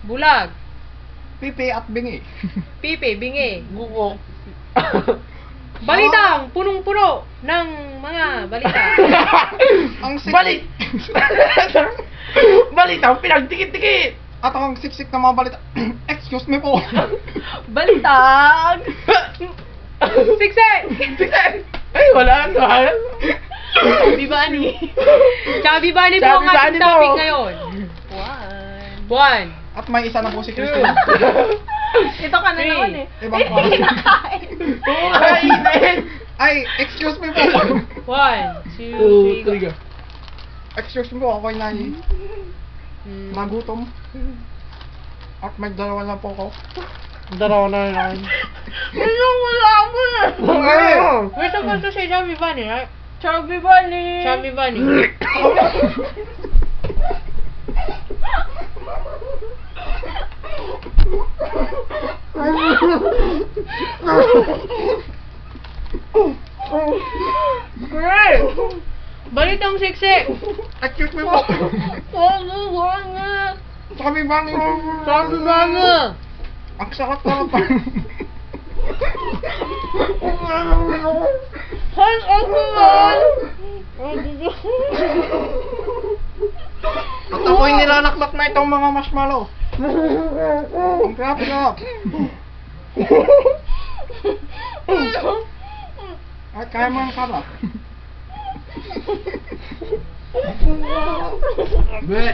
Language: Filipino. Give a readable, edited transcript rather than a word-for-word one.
Bulag. Pipi at bingi. Pipi, bingi. Gugo. Balitang punong-puno ng mga balita. Ang siksik. Balik! Balitang pinagdikit-dikit! At ang siksik ng mga balita. Excuse me po. Balitang! Siksik! Ay, wala na. Di ba ni? Chubby Bunny po ang Chubby ating Bunny po. topic ngayon. One. At may isa na po si Christine. Ito ka na Three. naman eh. Ibang klase. Oo, kainin! Ay, excuse me po. 1, 2, 3, go. Excuse me po, ako'y nagutom. At may dalawa na po ako. Daraw na yan. Wala ako eh. We're supposed to say Chubby Bunny, right? Chubby Bunny! Chubby Bunny. Great! Balitang siksik. Excuse me po. Chubby Bunny! Sabi bang Chubby Bunny. ang sakit na pa. Hands off naman! At ako'y nilalakbak na itong mga marshmallow. Ang sarap. At kaya mo ang sarap. Be.